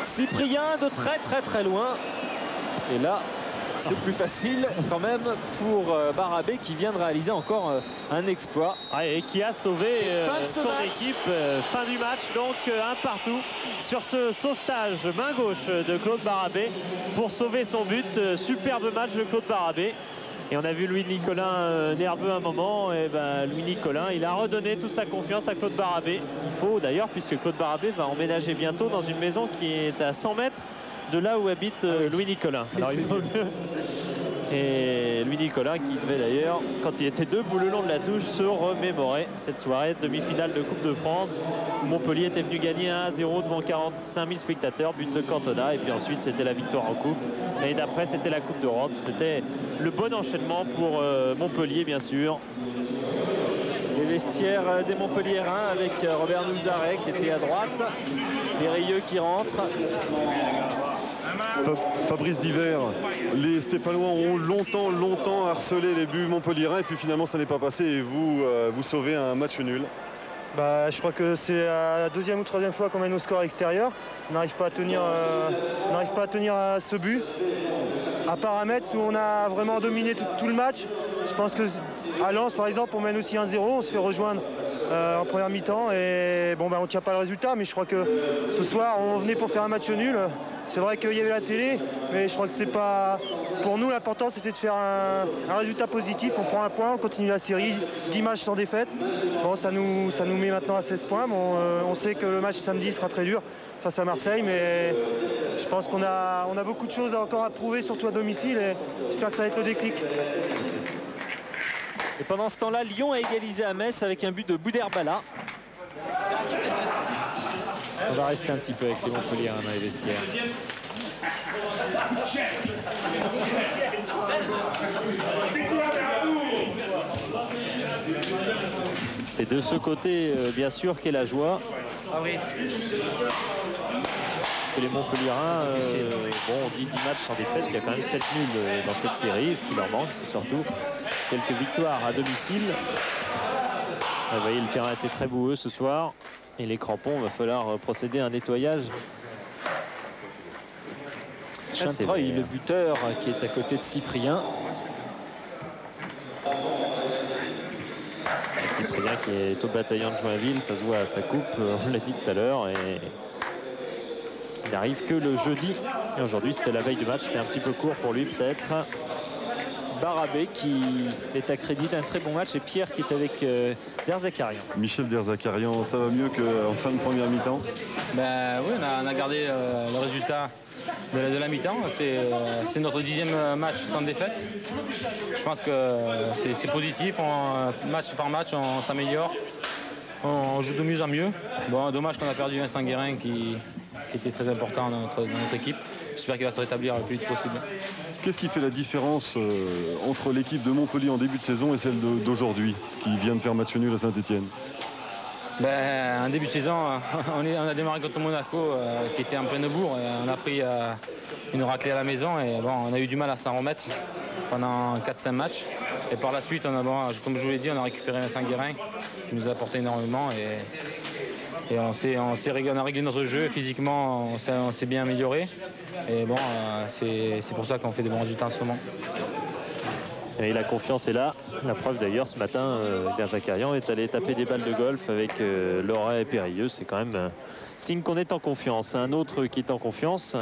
Cyprien de très loin. Et là, c'est plus facile quand même pour Barabé qui vient de réaliser encore un exploit. Et qui a sauvé son équipe. Fin du match, donc un partout sur ce sauvetage main gauche de Claude Barabé pour sauver son but. Superbe match de Claude Barabé. Et on a vu Louis Nicolin nerveux un moment. Et ben, Louis Nicolin, il a redonné toute sa confiance à Claude Barabé. Il faut d'ailleurs, puisque Claude Barabé va emménager bientôt dans une maison qui est à 100 mètres de là où habite Louis Nicolin. Alors, il faut mieux. Et Louis Nicolin qui devait d'ailleurs, quand il était debout le long de la touche, se remémorer cette soirée demi-finale de Coupe de France où Montpellier était venu gagner 1-0 devant 45 000 spectateurs, but de Cantona, et puis ensuite c'était la victoire en Coupe. L'année d'après c'était la Coupe d'Europe. C'était le bon enchaînement pour Montpellier, bien sûr. Les vestiaires des Montpelliérains avec Robert Nouzaret qui était à droite, Périlleux qui rentre. Fabrice Divert, les Stéphanois ont longtemps harcelé les buts montpelliérains et puis finalement ça n'est pas passé et vous sauvez un match nul. Je crois que c'est la deuxième ou troisième fois qu'on mène au score à l'extérieur. On n'arrive pas à tenir, à ce but. À part à Metz où on a vraiment dominé tout le match. Je pense qu'à Lens par exemple on mène aussi 1-0, on se fait rejoindre en première mi-temps et bon, on ne tient pas le résultat, mais je crois que ce soir on venait pour faire un match nul. C'est vrai qu'il y avait la télé, mais je crois que c'est pas... Pour nous, l'important, c'était de faire un résultat positif. On prend un point, on continue la série, 10 matchs sans défaite. Bon, ça nous met maintenant à 16 points. Bon, on sait que le match samedi sera très dur face à Marseille, mais je pense qu'on a beaucoup de choses encore à prouver, surtout à domicile, et j'espère que ça va être le déclic. Et pendant ce temps-là, Lyon a égalisé à Metz avec un but de Bouderbala. On va rester un petit peu avec les Montpellier dans les vestiaires. C'est de ce côté, bien sûr, qu'est la joie. Que les Montpelliérains, on dit 10 matchs sans défaite, il y a quand même 7 nuls dans cette série. Ce qui leur manque, c'est surtout quelques victoires à domicile. Vous voyez, le terrain était très boueux ce soir. Et les crampons, il va falloir procéder à un nettoyage. Chantreuil, le buteur, qui est à côté de Cyprien. Cyprien qui est au bataillon de Joinville, ça se voit à sa coupe, on l'a dit tout à l'heure, et qui n'arrive que le jeudi. Et aujourd'hui, c'était la veille du match, c'était un petit peu court pour lui peut-être. Barabé qui est accrédité d'un très bon match et Pierre qui est avec Derzakarian. Michel Derzakarian, ça va mieux qu'en fin de première mi-temps? Oui, on a gardé le résultat de la mi-temps. C'est notre 10e match sans défaite. Je pense que c'est positif. Match par match, on s'améliore. On joue de mieux en mieux. Bon, dommage qu'on a perdu Vincent Guérin qui était très important dans notre équipe. J'espère qu'il va se rétablir le plus vite possible. Qu'est-ce qui fait la différence entre l'équipe de Montpellier en début de saison et celle d'aujourd'hui, qui vient de faire match nul à Saint-Etienne? En début de saison, on a démarré contre Monaco, qui était en pleine bourre. On a pris une raclée à la maison et on a eu du mal à s'en remettre pendant 4-5 matchs. Et par la suite, comme je vous l'ai dit, on a récupéré Vincent Guérin, qui nous a apporté énormément. Et on a réglé notre jeu. Physiquement, on s'est bien amélioré. Et c'est pour ça qu'on fait des bons résultats en ce moment. Et la confiance est là. La preuve d'ailleurs, ce matin, Derzakarian est allé taper des balles de golf avec Loret et Périlleux. C'est quand même signe qu'on est en confiance. Un autre qui est en confiance,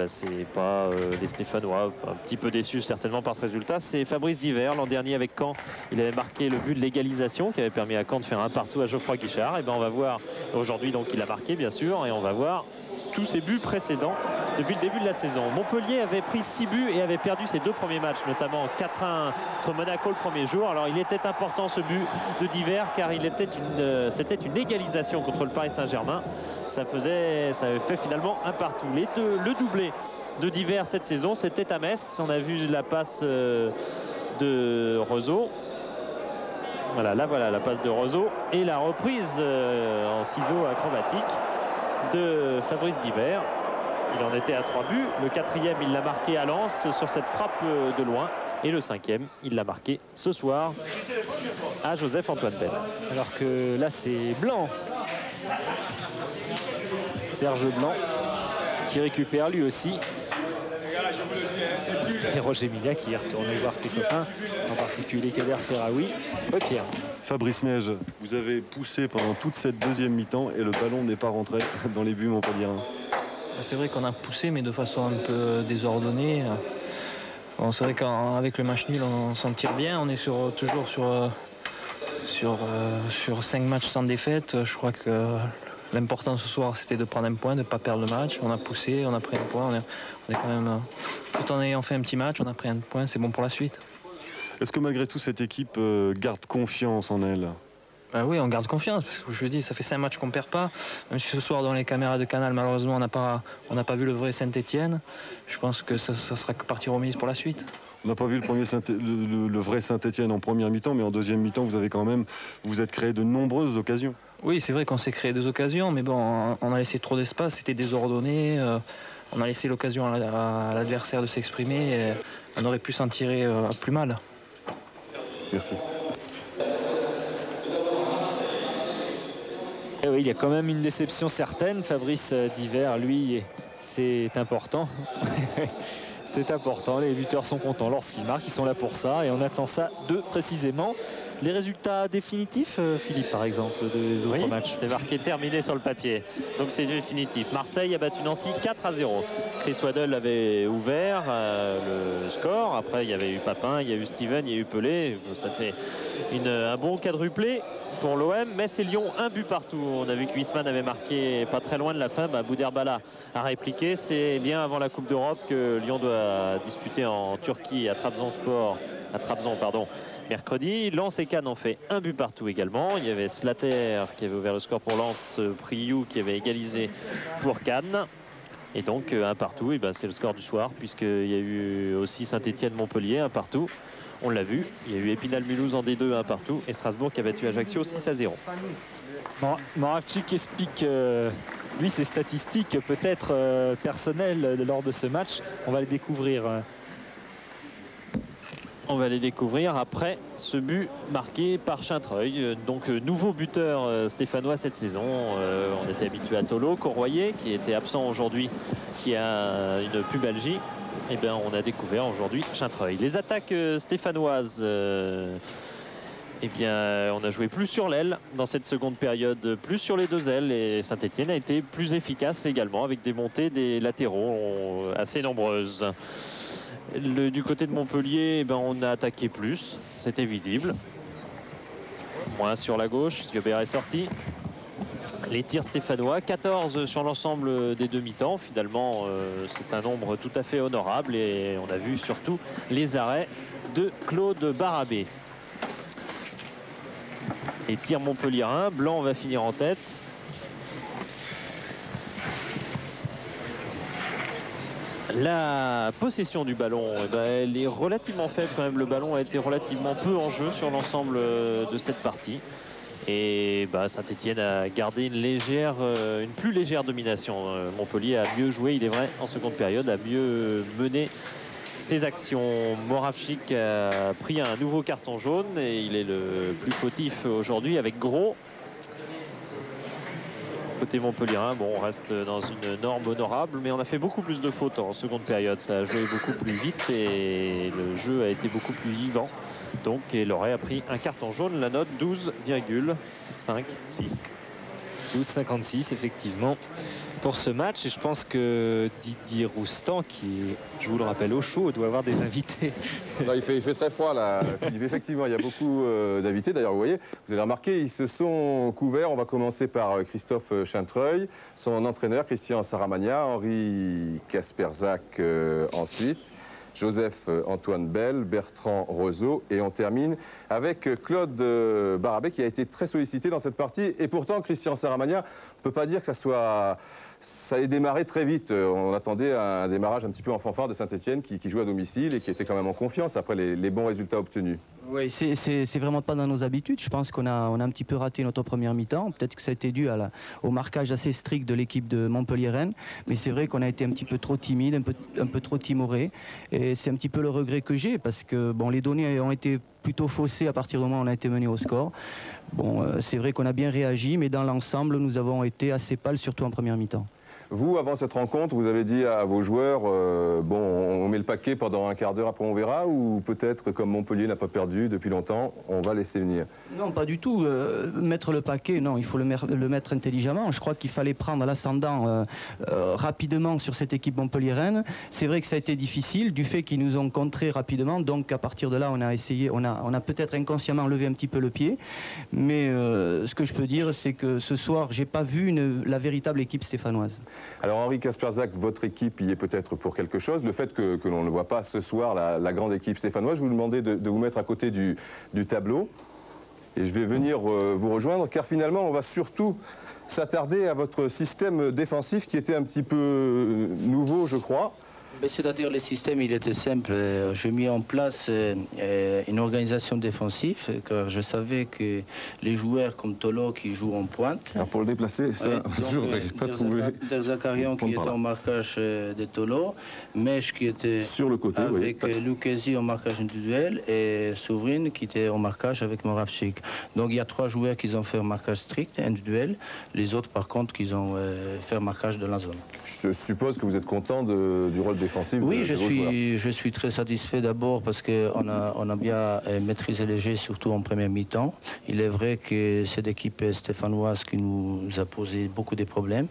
c'est pas les Stéphanois, un petit peu déçus certainement par ce résultat, c'est Fabrice Divert. L'an dernier avec Caen, il avait marqué le but de l'égalisation qui avait permis à Caen de faire un partout à Geoffroy Guichard. Et on va voir aujourd'hui, donc il a marqué bien sûr, et on va voir tous ses buts précédents depuis le début de la saison. Montpellier avait pris 6 buts et avait perdu ses 2 premiers matchs, notamment 4-1 contre Monaco le premier jour. Alors il était important ce but de Divert car c'était une égalisation contre le Paris Saint-Germain. Ça avait fait finalement un partout. Le doublé de Divert cette saison, c'était à Metz. On a vu la passe de Rezaud. Voilà la passe de Rezaud et la reprise en ciseaux acrobatiques de Fabrice Divert. Il en était à 3 buts. Le 4e, il l'a marqué à Lens sur cette frappe de loin. Et le 5e, il l'a marqué ce soir à Joseph-Antoine Bell. Alors que là, c'est Blanc. Serge Blanc qui récupère lui aussi. Et Roger Milla qui est retourné voir ses copains, en particulier Kader Ferraoui. Pierre. Fabrice Meige, vous avez poussé pendant toute cette deuxième mi-temps et le ballon n'est pas rentré dans les buts montpelliérains. C'est vrai qu'on a poussé, mais de façon un peu désordonnée. Bon, c'est vrai qu'avec le match nul, on s'en tire bien. On est toujours sur 5 matchs sans défaite. Je crois que l'important ce soir, c'était de prendre un point, de ne pas perdre le match. On a poussé, on a pris un point. On est quand même, tout en ayant fait un petit match, on a pris un point. C'est bon pour la suite. Est-ce que malgré tout, cette équipe garde confiance en elle? Oui, on garde confiance, parce que je dis, ça fait 5 matchs qu'on ne perd pas. Même si ce soir, dans les caméras de Canal, malheureusement, on n'a pas vu le vrai Saint-Etienne. Je pense que ça sera que partie remise pour la suite. On n'a pas vu le vrai Saint-Etienne en première mi-temps, mais en deuxième mi-temps, vous êtes créé de nombreuses occasions. Oui, c'est vrai qu'on s'est créé des occasions, mais bon, on a laissé trop d'espace, c'était désordonné. On a laissé l'occasion à l'adversaire de s'exprimer. On aurait pu s'en tirer plus mal. Merci. Et oui, il y a quand même une déception certaine. Fabrice Divert, lui, c'est important. C'est important, les buteurs sont contents lorsqu'ils marquent, ils sont là pour ça et on attend ça d'eux précisément. Les résultats définitifs, Philippe, par exemple, des autres matchs? C'est marqué terminé sur le papier, donc c'est définitif. Marseille a battu Nancy 4-0. Chris Waddle avait ouvert le score. Après, il y avait eu Papin, il y a eu Steven, il y a eu Pelé. Ça fait un bon quadruplé pour l'OM. Metz et Lyon, un but partout. On a vu que Huisman avait marqué pas très loin de la fin. Bouderbala a répliqué. C'est bien avant la Coupe d'Europe que Lyon doit disputer en Turquie à Trabzon, mercredi. Lens et Cannes ont fait un but partout également. Il y avait Slater qui avait ouvert le score pour Lens, Priou qui avait égalisé pour Cannes. Et donc un partout, et ben, c'est le score du soir, puisqu'il y a eu aussi Saint-Etienne-Montpellier, un partout. On l'a vu, il y a eu Épinal-Mulhouse en D2, un partout, et Strasbourg qui a battu Ajaccio 6-0. Moravcik explique, lui, ses statistiques peut-être personnelles lors de ce match. On va les découvrir. On va les découvrir après ce but marqué par Chintreuil. Donc nouveau buteur stéphanois cette saison. On était habitué à Tolo, Corroyer qui était absent aujourd'hui, qui a une pubalgie. Et bien on a découvert aujourd'hui Chintreuil. Les attaques stéphanoises, eh bien on a joué plus sur l'aile dans cette seconde période, plus sur les deux ailes, et Saint-Etienne a été plus efficace également avec des montées des latéraux assez nombreuses. Du côté de Montpellier, eh ben, on a attaqué plus, c'était visible. Moins sur la gauche, Gobert est sorti. Les tirs stéphanois, 14 sur l'ensemble des demi-temps. Finalement, c'est un nombre tout à fait honorable et on a vu surtout les arrêts de Claude Barabé. Les tirs montpelliérains, Blanc va finir en tête. La possession du ballon, eh ben, elle est relativement faible quand même. Le ballon a été relativement peu en jeu sur l'ensemble de cette partie. Et bah, Saint-Etienne a gardé une plus légère domination. Montpellier a mieux joué, il est vrai, en seconde période, a mieux mené ses actions. Moravcik a pris un nouveau carton jaune et il est le plus fautif aujourd'hui avec Gros. Côté montpelliérain, bon, on reste dans une norme honorable, mais on a fait beaucoup plus de fautes en seconde période. Ça a joué beaucoup plus vite et le jeu a été beaucoup plus vivant. Donc, Loret a pris un carton jaune, la note 12,56. 12,56 effectivement pour ce match. Et je pense que Didier Roustan, qui est, je vous le rappelle, au chaud, doit avoir des invités. Non, il fait très froid là, Philippe. Effectivement, il y a beaucoup d'invités. D'ailleurs, vous voyez, vous avez remarqué, ils se sont couverts. On va commencer par Christophe Chintreuil, son entraîneur Christian Saramagna, Henri Kasperzak ensuite, Joseph Antoine Bell, Bertrand Roseau, et on termine avec Claude Barabé qui a été très sollicité dans cette partie. Et pourtant, Christian Saramagna, on ne peut pas dire que ça ait démarré très vite. On attendait un démarrage un petit peu en fanfare de Saint-Etienne qui joue à domicile et qui était quand même en confiance après les bons résultats obtenus. Oui, c'est vraiment pas dans nos habitudes. Je pense qu'on a un petit peu raté notre première mi-temps. Peut-être que ça a été dû au marquage assez strict de l'équipe de Montpellier-Rennes. Mais c'est vrai qu'on a été un petit peu trop timide, un peu trop timoré. Et c'est un petit peu le regret que j'ai parce que bon, les données ont été plutôt faussées à partir du moment où on a été mené au score. Bon, c'est vrai qu'on a bien réagi, mais dans l'ensemble, nous avons été assez pâles, surtout en première mi-temps. Vous, avant cette rencontre, vous avez dit à vos joueurs, bon, on met le paquet pendant un quart d'heure, après on verra, ou peut-être, comme Montpellier n'a pas perdu depuis longtemps, on va laisser venir? Non, pas du tout. Mettre le paquet, non, il faut le mettre intelligemment. Je crois qu'il fallait prendre l'ascendant rapidement sur cette équipe montpelliéraine. C'est vrai que ça a été difficile, du fait qu'ils nous ont contrés rapidement, donc à partir de là, on a essayé, on a peut-être inconsciemment levé un petit peu le pied, mais ce que je peux dire, c'est que ce soir, j'ai pas vu la véritable équipe stéphanoise. Alors Henri Kasperzak, votre équipe y est peut-être pour quelque chose. Le fait que l'on ne voit pas ce soir la grande équipe stéphanoise, je vous demandais de vous mettre à côté du tableau. Et je vais venir vous rejoindre, car finalement, on va surtout s'attarder à votre système défensif qui était un petit peu nouveau, je crois. C'est-à-dire le système, il était simple. J'ai mis en place une organisation défensive, car je savais que les joueurs comme Tolo qui jouent en pointe. Alors pour le déplacer, ça, je n'aurais pas trouvé. Zakarian qui était en marquage de Tolo, Mèche qui était sur le côté, avec Lucchesi en marquage individuel et Souvrin qui était en marquage avec Moravcik. Donc il y a 3 joueurs qui ont fait un marquage strict, individuel. Les autres, par contre, qui ont fait un marquage de la zone. Je suppose que vous êtes content du rôle défensif. Oui, je suis très satisfait d'abord parce qu'on a bien maîtrisé les jeux, surtout en première mi-temps. Il est vrai que cette équipe stéphanoise qui nous a posé beaucoup de problèmes,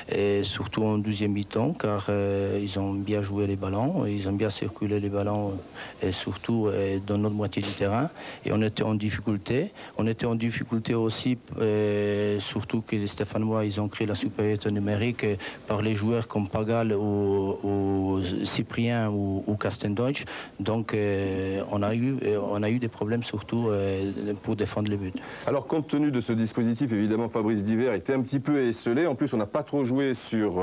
et surtout en deuxième mi-temps, car ils ont bien joué les ballons, ils ont bien circulé les ballons, et surtout dans notre moitié du terrain. Et on était en difficulté. On était en difficulté aussi, surtout que les Stéphanois, ils ont créé la supériorité numérique par les joueurs comme Pagal ou Cyprien ou Castendeutsch. Donc on a eu des problèmes surtout pour défendre les buts. Alors compte tenu de ce dispositif, évidemment Fabrice Divert était un petit peu esselé. En plus on n'a pas trop joué sur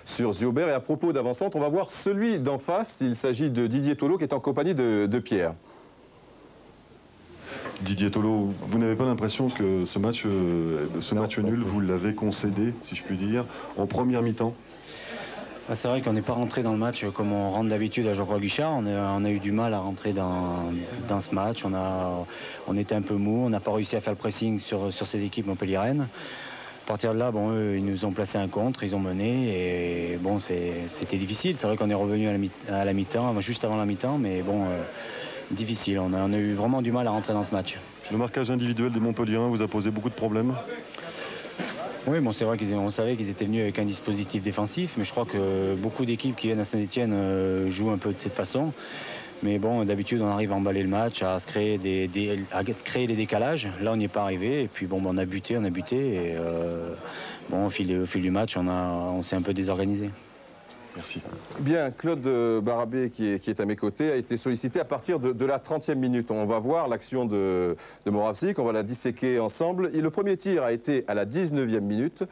Ziobert. Et à propos d'avant-centre, on va voir celui d'en face. Il s'agit de Didier Tolo qui est en compagnie de Pierre. Didier Tolo, vous n'avez pas l'impression que ce match nul, vous l'avez concédé, si je puis dire, en première mi-temps? C'est vrai qu'on n'est pas rentré dans le match comme on rentre d'habitude à Geoffroy Guichard. On a eu du mal à rentrer dans ce match. On était un peu mou, on n'a pas réussi à faire le pressing sur cette équipe montpelliéraine. À partir de là, bon, eux, ils nous ont placé un contre, ils ont mené et bon, c'était difficile. C'est vrai qu'on est revenu à la mi-temps, juste avant la mi-temps, mais bon, difficile. On a eu vraiment du mal à rentrer dans ce match. Le marquage individuel des Montpelliérains vous a posé beaucoup de problèmes? Oui, bon, c'est vrai qu'on savait qu'ils étaient venus avec un dispositif défensif, mais je crois que beaucoup d'équipes qui viennent à Saint-Etienne jouent un peu de cette façon. Mais bon, d'habitude, on arrive à emballer le match, à créer les décalages. Là, on n'y est pas arrivé. Et puis, bon, on a buté. Et bon, au fil du match, on s'est un peu désorganisé. Merci. Bien, Claude Barabé, qui est à mes côtés, a été sollicité à partir de la 30e minute. On va voir l'action de Moravcik, on va la disséquer ensemble. Et le premier tir a été à la 19e minute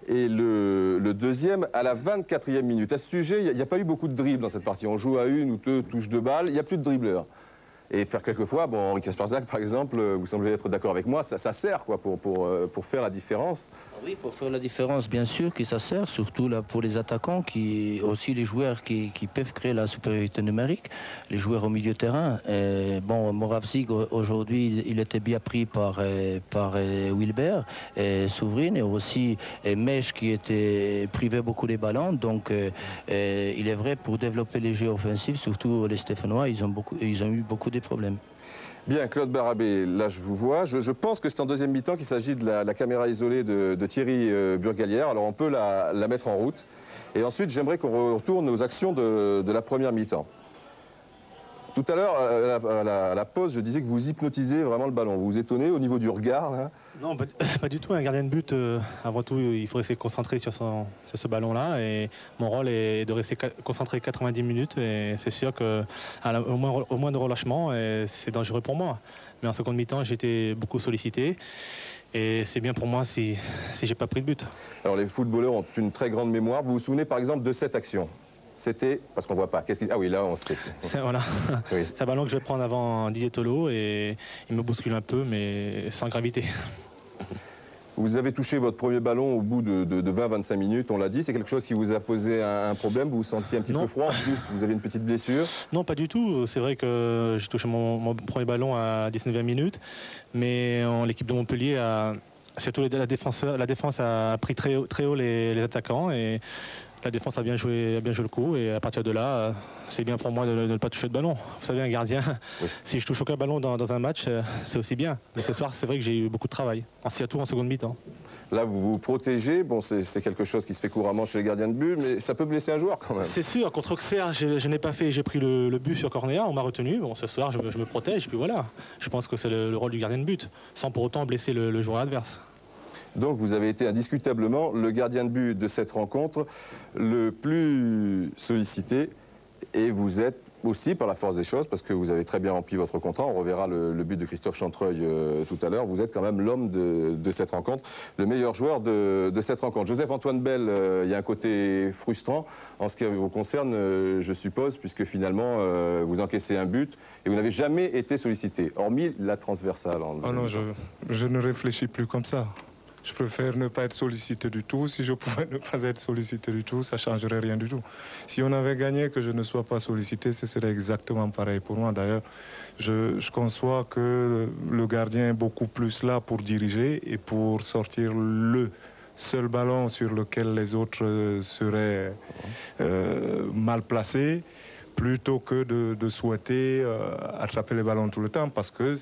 et le deuxième à la 24e minute. À ce sujet, il n'y a pas eu beaucoup de dribbles dans cette partie. On joue à une ou deux touches de balle, il n'y a plus de dribbleurs. Et quelquefois, bon, Henri Kasperzak, par exemple, vous semblez être d'accord avec moi, ça sert quoi, pour faire la différence. Oui, pour faire la différence, bien sûr que ça sert, surtout là, pour les attaquants, aussi les joueurs qui peuvent créer la supériorité numérique, les joueurs au milieu de terrain. Bon, Moravcik, aujourd'hui, il était bien pris par Wilbert, Souvrin, et aussi Mèche qui était privé beaucoup des ballons. Donc, il est vrai, pour développer les jeux offensifs, surtout les Stéphanois, ils ont eu beaucoup de problèmes. Bien, Claude Barabé, là je vous vois. Je pense que c'est en deuxième mi-temps qu'il s'agit de la caméra isolée de Thierry Burgalière. Alors on peut la mettre en route. Et ensuite, j'aimerais qu'on retourne aux actions de la première mi-temps. Tout à l'heure, à la pause, je disais que vous hypnotisez vraiment le ballon. Vous vous étonnez au niveau du regard, là? Non, pas du tout. Un gardien de but, avant tout, il faut rester concentré sur ce ballon-là. Et mon rôle est de rester concentré 90 minutes. Et c'est sûr qu'au moins de relâchement, c'est dangereux pour moi. Mais en seconde mi-temps, j'ai été beaucoup sollicité. Et c'est bien pour moi si j'ai pas pris de but. Alors les footballeurs ont une très grande mémoire. Vous vous souvenez par exemple de cette action? C'était, parce qu'on ne voit pas, ah oui, là on sait. Voilà. Oui. C'est un ballon que je vais prendre avant Didier Tolo et il me bouscule un peu, mais sans gravité. Vous avez touché votre premier ballon au bout de 20-25 minutes, on l'a dit. C'est quelque chose qui vous a posé un problème? Vous vous sentiez un petit peu froid? En plus, vous avez une petite blessure? Non, pas du tout. C'est vrai que j'ai touché mon premier ballon à 19e minute, mais l'équipe de Montpellier Surtout la défense a pris très haut les attaquants et la défense a bien joué le coup. Et à partir de là, c'est bien pour moi de ne pas toucher le ballon. Vous savez, un gardien, si je touche aucun ballon dans un match, c'est aussi bien. Mais ce soir, c'est vrai que j'ai eu beaucoup de travail, surtout en seconde mi-temps. Là, vous vous protégez. Bon, c'est quelque chose qui se fait couramment chez les gardiens de but, mais ça peut blesser un joueur quand même. C'est sûr, contre Auxerre, je n'ai pas fait, j'ai pris le but sur corner, on m'a retenu. Bon, ce soir, je me protège, puis voilà. Je pense que c'est le rôle du gardien de but, sans pour autant blesser le joueur adverse. Donc vous avez été indiscutablement le gardien de but de cette rencontre, le plus sollicité, et vous êtes aussi, par la force des choses, parce que vous avez très bien rempli votre contrat, on reverra le but de Christophe Chantreuil tout à l'heure, vous êtes quand même l'homme de cette rencontre, le meilleur joueur de cette rencontre. Joseph-Antoine Bell, il y a un côté frustrant en ce qui vous concerne, je suppose, puisque finalement vous encaissez un but et vous n'avez jamais été sollicité, hormis la transversale. Ah non, je ne réfléchis plus comme ça. Je préfère ne pas être sollicité du tout. Si je pouvais ne pas être sollicité du tout, ça ne changerait rien du tout. Si on avait gagné que je ne sois pas sollicité, ce serait exactement pareil pour moi. D'ailleurs, je conçois que le gardien est beaucoup plus là pour diriger et pour sortir le seul ballon sur lequel les autres seraient mal placés, plutôt que de souhaiter attraper les ballons tout le temps, parce que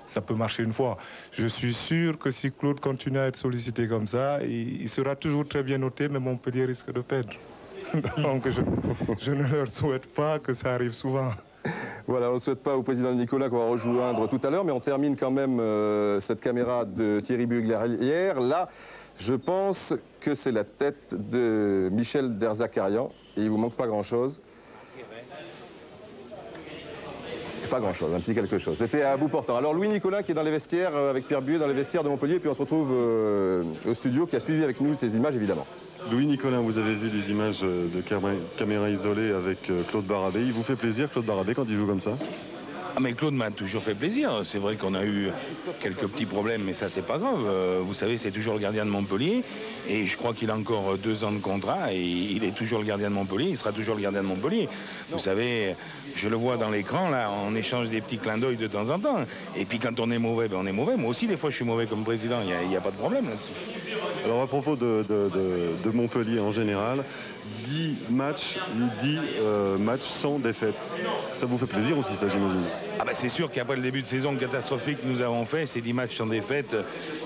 ça peut marcher une fois. Je suis sûr que si Claude continue à être sollicité comme ça, il sera toujours très bien noté, mais Montpellier risque de perdre. Donc je ne leur souhaite pas que ça arrive souvent. Voilà, on ne souhaite pas au président Nicolas qu'on va rejoindre tout à l'heure, mais on termine quand même cette caméra de Thierry Buglière. Là, je pense que c'est la tête de Michel Derzakarian, et il ne vous manque pas grand-chose. Pas grand-chose, un petit quelque chose. C'était à bout portant. Alors Louis Nicolin qui est dans les vestiaires, avec Pierre Buet dans les vestiaires de Montpellier, puis on se retrouve au studio qui a suivi avec nous ces images évidemment. Louis Nicolin, vous avez vu des images de caméra isolée avec Claude Barabé. Il vous fait plaisir Claude Barabé quand il joue comme ça? Ah mais Claude m'a toujours fait plaisir. C'est vrai qu'on a eu quelques petits problèmes, mais ça c'est pas grave. Vous savez, c'est toujours le gardien de Montpellier. Et je crois qu'il a encore 2 ans de contrat. Et il est toujours le gardien de Montpellier. Il sera toujours le gardien de Montpellier. Vous savez, je le vois dans l'écran, là, on échange des petits clins d'œil de temps en temps. Et puis quand on est mauvais, ben on est mauvais. Moi aussi, des fois, je suis mauvais comme président. Il n'y a pas de problème là-dessus. Alors à propos de Montpellier en général, 10 matchs sans défaite. Ça vous fait plaisir aussi, ça, j'imagine? Ah ben c'est sûr qu'après le début de saison catastrophique que nous avons fait, ces 10 matchs sans défaite,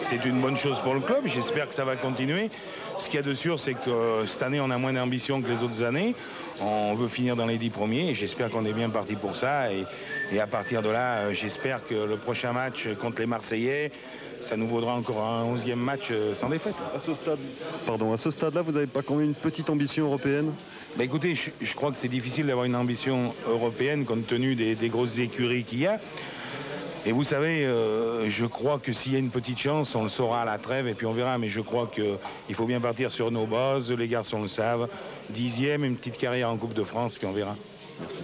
c'est une bonne chose pour le club. J'espère que ça va continuer. Ce qu'il y a de sûr, c'est que cette année, on a moins d'ambition que les autres années. On veut finir dans les 10 premiers et j'espère qu'on est bien parti pour ça. Et à partir de là, j'espère que le prochain match contre les Marseillais, ça nous vaudra encore un 11e match sans défaite. À ce stade-là, vous n'avez pas quand même une petite ambition européenne? Bah écoutez, je crois que c'est difficile d'avoir une ambition européenne compte tenu des grosses écuries qu'il y a. Et vous savez, je crois que s'il y a une petite chance, on le saura à la trêve et puis on verra. Mais je crois qu'il faut bien partir sur nos bases. Les garçons le savent. 10e, une petite carrière en Coupe de France, puis on verra. Merci.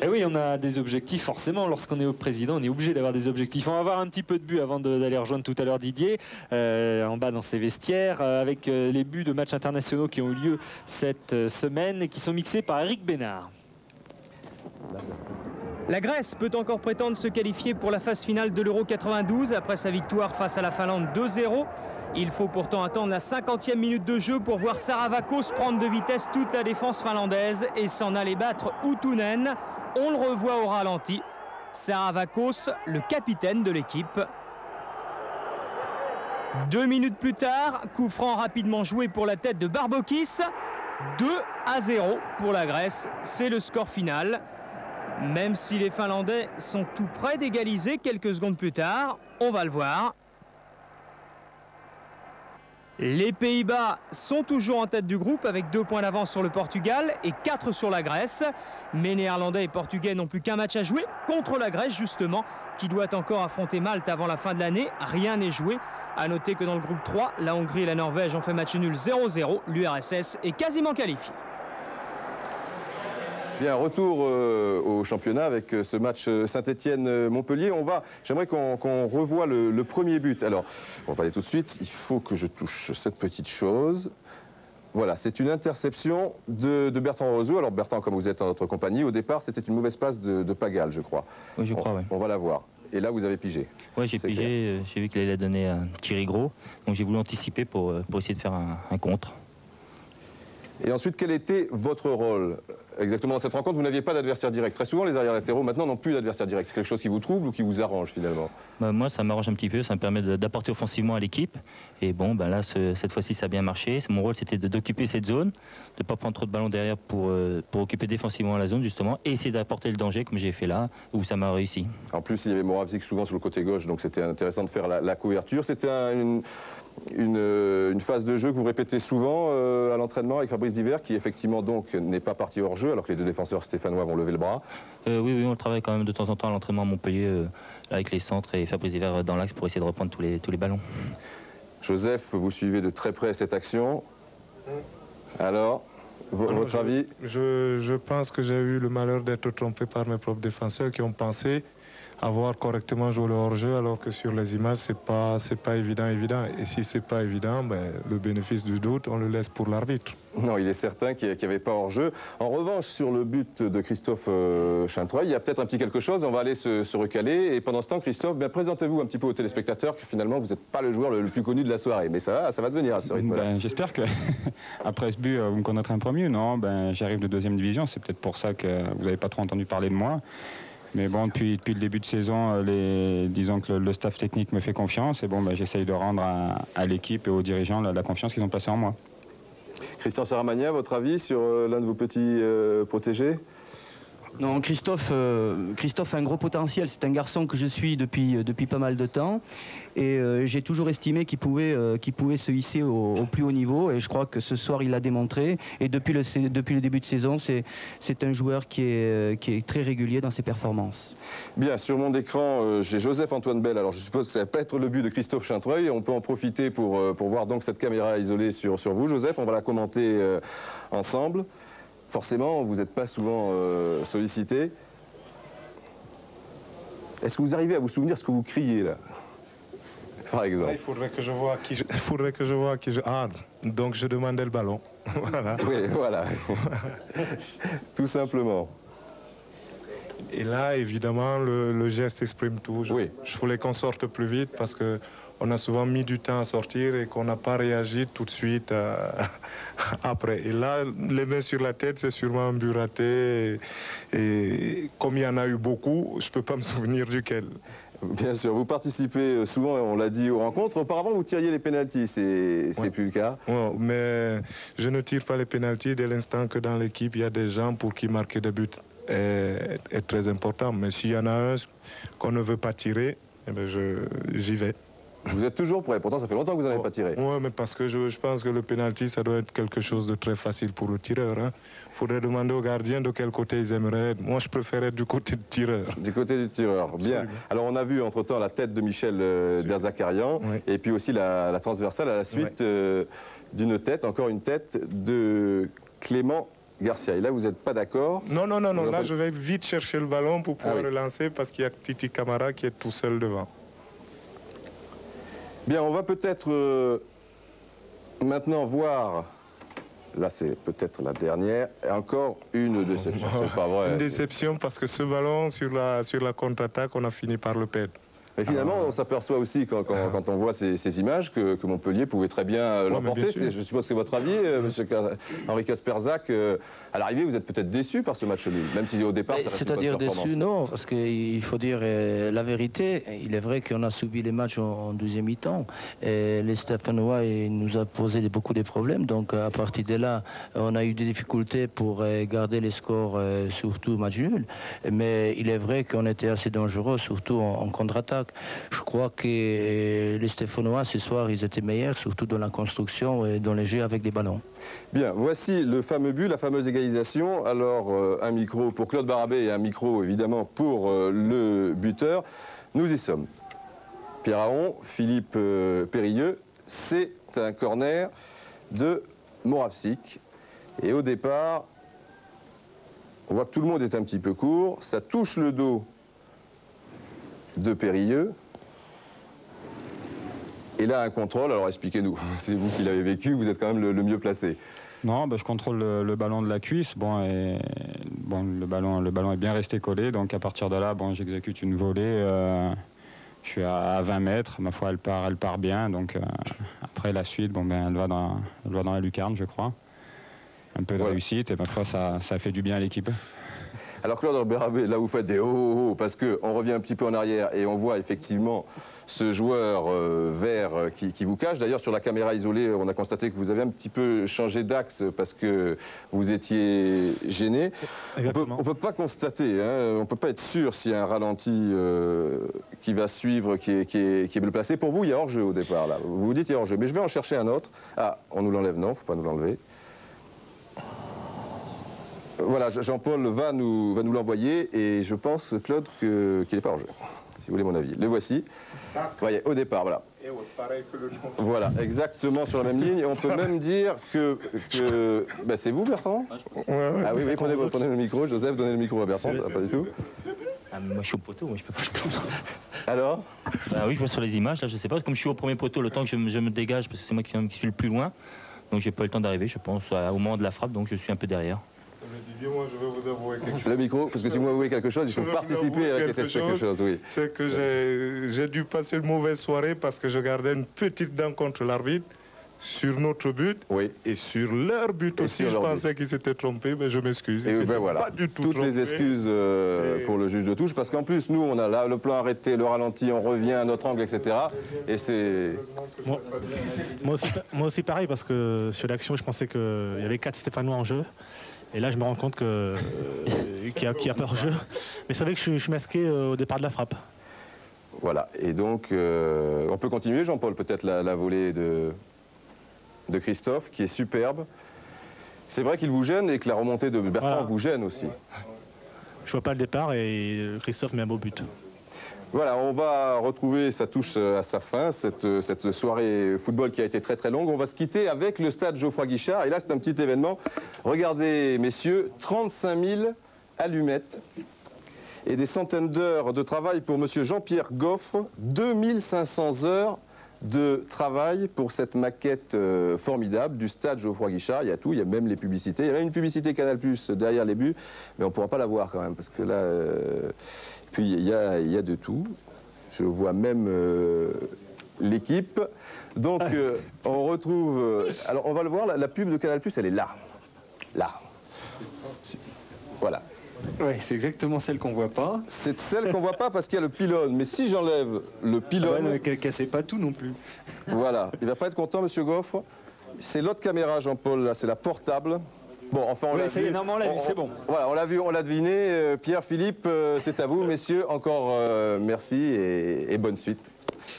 Et oui, on a des objectifs, forcément. Lorsqu'on est au président, on est obligé d'avoir des objectifs. On va avoir un petit peu de buts avant d'aller rejoindre tout à l'heure Didier, en bas dans ses vestiaires, avec les buts de matchs internationaux qui ont eu lieu cette semaine et qui sont mixés par Eric Bénard. La Grèce peut encore prétendre se qualifier pour la phase finale de l'Euro 92 après sa victoire face à la Finlande 2-0. Il faut pourtant attendre la 50e minute de jeu pour voir Saravakos prendre de vitesse toute la défense finlandaise et s'en aller battre Huttunen. On le revoit au ralenti. Saravakos, le capitaine de l'équipe. 2 minutes plus tard, coup franc rapidement joué pour la tête de Barbokis. 2-0 pour la Grèce, c'est le score final. Même si les Finlandais sont tout près d'égaliser quelques secondes plus tard, on va le voir. Les Pays-Bas sont toujours en tête du groupe avec 2 points d'avance sur le Portugal et 4 sur la Grèce. Mais Néerlandais et Portugais n'ont plus qu'un match à jouer contre la Grèce justement, qui doit encore affronter Malte avant la fin de l'année. Rien n'est joué. A noter que dans le groupe 3, la Hongrie et la Norvège ont fait match nul 0-0. L'URSS est quasiment qualifié. Bien, retour au championnat avec ce match Saint-Étienne-Montpellier. J'aimerais qu'on revoie le premier but. Alors, on va pas aller tout de suite. Il faut que je touche cette petite chose. Voilà, c'est une interception de Bertrand Roseau. Alors Bertrand, comme vous êtes en notre compagnie, au départ, c'était une mauvaise passe de Pagal, je crois. Oui, je crois, oui. On va la voir. Et là, vous avez pigé. Oui, j'ai pigé. J'ai vu qu'il allait donner un tir gros. Donc j'ai voulu anticiper pour essayer de faire un contre. Et ensuite, quel était votre rôle exactement dans cette rencontre? Vous n'aviez pas d'adversaire direct. Très souvent, les arrières latéraux maintenant n'ont plus d'adversaire direct. C'est quelque chose qui vous trouble ou qui vous arrange finalement? Moi, ça m'arrange un petit peu. Ça me permet d'apporter offensivement à l'équipe. Et bon, là, cette fois-ci, ça a bien marché. Mon rôle, c'était d'occuper cette zone, de ne pas prendre trop de ballons derrière pour occuper défensivement la zone, justement, et essayer d'apporter le danger, comme j'ai fait là, où ça m'a réussi. En plus, il y avait Moravzik souvent sur le côté gauche, donc c'était intéressant de faire la couverture. C'était une phase de jeu que vous répétez souvent à l'entraînement avec Fabrice Divert, qui effectivement donc n'est pas parti hors jeu, alors que les deux défenseurs stéphanois vont lever le bras. Oui, on le travaille quand même de temps en temps à l'entraînement à Montpellier, avec les centres et Fabrice Divert dans l'axe pour essayer de reprendre tous les ballons. Joseph, vous suivez de très près cette action. Alors, votre avis? Je pense que j'ai eu le malheur d'être trompé par mes propres défenseurs qui ont pensé avoir correctement joué le hors-jeu, alors que sur les images, c'est pas évident. Et si c'est pas évident, le bénéfice du doute, on le laisse pour l'arbitre. Non, il est certain qu'il n'y avait pas hors-jeu. En revanche, sur le but de Christophe Chaintreuil, il y a peut-être un petit quelque chose. On va aller se recaler. Et pendant ce temps, Christophe, présentez-vous un petit peu aux téléspectateurs que finalement, vous n'êtes pas le joueur le plus connu de la soirée. Mais ça va devenir à ce rythme-là. J'espère qu'après ce but, vous me connaîtrez un peu mieux. Non, j'arrive de 2e division. C'est peut-être pour ça que vous n'avez pas trop entendu parler de moi. Mais bon, depuis le début de saison, disons que le staff technique me fait confiance. Et bon, j'essaye de rendre à l'équipe et aux dirigeants la confiance qu'ils ont placée en moi. Christian Saramagna, votre avis sur l'un de vos petits protégés? Non, Christophe a un gros potentiel. C'est un garçon que je suis depuis pas mal de temps. Et j'ai toujours estimé qu'il pouvait se hisser au plus haut niveau. Et je crois que ce soir, il l'a démontré. Et depuis le début de saison, c'est un joueur qui est très régulier dans ses performances. Bien, sur mon écran, j'ai Joseph-Antoine Bell. Alors, je suppose que ça ne va pas être le but de Christophe Chaintreuil. On peut en profiter pour voir donc cette caméra isolée sur vous. Joseph, on va la commenter ensemble. Forcément, vous n'êtes pas souvent sollicité. Est-ce que vous arrivez à vous souvenir ce que vous criez là, par exemple? Il faudrait que je vois qui je... Ah, donc je demandais le ballon. Voilà. Oui, voilà. Tout simplement. Et là, évidemment, le geste exprime tout. Je voulais qu'on sorte plus vite parce qu'on a souvent mis du temps à sortir et qu'on n'a pas réagi tout de suite après. Et là, les mains sur la tête, c'est sûrement un but raté. Et comme il y en a eu beaucoup, je ne peux pas me souvenir duquel. Bien sûr, vous participez souvent, on l'a dit, aux rencontres. Auparavant, vous tiriez les pénaltys, c'est plus le cas. Ouais, mais je ne tire pas les pénaltys dès l'instant que dans l'équipe, il y a des gens pour qui marquer des buts est très important. Mais s'il y en a un qu'on ne veut pas tirer, j'y vais. Vous êtes toujours prêt, pourtant ça fait longtemps que vous n'en avez pas tiré. Oui, mais parce que je pense que le pénalty, ça doit être quelque chose de très facile pour le tireur. Il faudrait demander aux gardiens de quel côté ils aimeraient être. Moi, je préfère être du côté du tireur. Du côté du tireur, bien. Alors, on a vu entre-temps la tête de Michel Derzakarian, et puis aussi la transversale à la suite d'une tête, encore une tête de Clément Garcia. Et là, vous n'êtes pas d'accord? Non. Là, je vais vite chercher le ballon pour pouvoir relancer parce qu'il y a Titi Camara qui est tout seul devant. Bien, on va peut-être maintenant voir, là c'est peut-être la dernière, et encore une déception, c'est pas vrai. Une déception parce que ce ballon sur la contre-attaque, on a fini par le perdre. Mais finalement, on s'aperçoit aussi, quand on voit ces images, que Montpellier pouvait très bien l'emporter. Je suppose que c'est votre avis, monsieur Henri Kasperzak. À l'arrivée, vous êtes peut-être déçu par ce match nul, même si au départ, ça reste une bonne performance. C'est-à-dire déçu, non, parce qu'il faut dire la vérité. Il est vrai qu'on a subi les matchs en deuxième mi-temps. Les Stéphanois nous a posé beaucoup de problèmes. Donc, à partir de là, on a eu des difficultés pour garder les scores, surtout match nul. Mais il est vrai qu'on était assez dangereux, surtout en contre-attaque. Je crois que les Stéphanois, ce soir, ils étaient meilleurs, surtout dans la construction et dans les jeux avec les ballons. Bien, voici le fameux but, la fameuse égalisation. Alors, un micro pour Claude Barabé et un micro, évidemment, pour le buteur. Nous y sommes. Pierre Aon, Philippe Périlleux, c'est un corner de Moravzik. Et au départ, on voit que tout le monde est un petit peu court. Ça touche le dos de Périlleux. Et là, un contrôle. Alors, expliquez-nous. C'est vous qui l'avez vécu. Vous êtes quand même le mieux placé. Non, je contrôle le ballon de la cuisse. Bon, et bon, le ballon est bien resté collé. Donc à partir de là, bon, j'exécute une volée. Je suis à 20 mètres. Ma foi, elle part bien. Donc après la suite, bon, ben, elle va dans la lucarne, je crois. Un peu de réussite et ma foi, ça a fait du bien à l'équipe. Alors Claude Bérabé, là vous faites des oh parce qu'on revient un petit peu en arrière et on voit effectivement ce joueur vert qui vous cache. D'ailleurs sur la caméra isolée, on a constaté que vous avez un petit peu changé d'axe parce que vous étiez gêné. On peut pas constater, hein, on ne peut pas être sûr s'il y a un ralenti qui va suivre, qui est bien placé. Pour vous, il y a hors-jeu au départ là. Vous vous dites il y a hors-jeu, mais je vais en chercher un autre. Ah, on nous l'enlève, non, il ne faut pas nous l'enlever. Voilà, Jean-Paul va nous l'envoyer et je pense, Claude, qu'il n'est pas en jeu, si vous voulez mon avis. Le voici. Vous voyez, au départ, voilà. Voilà, exactement sur la même ligne. Et on peut même dire que ben, c'est vous, Bertrand? Ah oui, prenez le micro. Joseph, donnez le micro à Bertrand, ça va pas du tout. Ah, moi je suis au poteau, moi je peux pas le temps. Alors? Bah oui, je vois sur les images, là je sais pas, comme je suis au premier poteau, le temps que je me dégage, parce que c'est moi qui suis le plus loin, donc j'ai pas eu le temps d'arriver, je pense, au moment de la frappe, donc je suis un peu derrière. Moi, je vais vous avouer quelque chose. Le micro, parce que si vous avouez quelque chose, il faut participer à quelque chose. Oui. C'est que j'ai dû passer une mauvaise soirée parce que je gardais une petite dent contre l'arbitre sur notre but et sur leur but aussi. Je pensais qu'ils s'étaient trompés, mais je m'excuse. Et ben voilà, pas du tout toutes les excuses pour le juge de touche, parce qu'en plus, nous, on a là le plan arrêté, le ralenti, on revient à notre angle, etc. Et c'est... Moi aussi pareil, parce que sur l'action, je pensais qu'il y avait 4 Stéphanois en jeu. Et là, je me rends compte qu'il y a pas hors-jeu. Mais c'est vrai que je suis masqué au départ de la frappe. Voilà. Et donc, on peut continuer, Jean-Paul, peut-être la volée de Christophe, qui est superbe. C'est vrai qu'il vous gêne et que la remontée de Bertrand vous gêne aussi. Je vois pas le départ et Christophe met un beau but. Voilà, on va retrouver, ça touche à sa fin, cette soirée football qui a été très très longue. On va se quitter avec le stade Geoffroy Guichard. Et là, c'est un petit événement. Regardez, messieurs, 35 000 allumettes et des centaines d'heures de travail pour monsieur Jean-Pierre Goff. 2500 heures de travail pour cette maquette formidable du stade Geoffroy Guichard. Il y a tout, il y a même les publicités. Il y a même une publicité Canal+ derrière les buts, mais on ne pourra pas la voir quand même, parce que là... Puis il y a de tout. Je vois même l'équipe. Donc on retrouve... alors on va le voir, la pub de Canal+, elle est là. Là. Voilà. Oui, c'est exactement celle qu'on voit pas. C'est celle qu'on voit pas parce qu'il y a le pylône. Mais si j'enlève le pylône... Ah ouais, ne cassez pas tout non plus. Voilà. Il va pas être content, monsieur Goff. C'est l'autre caméra, Jean-Paul, là, c'est la portable. Bon, enfin, on l'a vu. Non, on l'a vu, c'est bon. Voilà, on l'a vu, on l'a deviné. Pierre, Philippe, c'est à vous, messieurs. Encore merci et bonne suite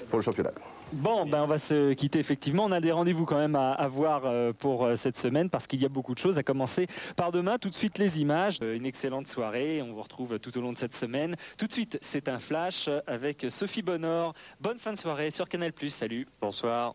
pour le championnat. Bon, ben on va se quitter effectivement. On a des rendez-vous quand même à voir pour cette semaine parce qu'il y a beaucoup de choses, à commencer par demain. Tout de suite les images. Une excellente soirée. On vous retrouve tout au long de cette semaine. Tout de suite, c'est un flash avec Sophie Bonheur. Bonne fin de soirée sur Canal+. Salut. Bonsoir.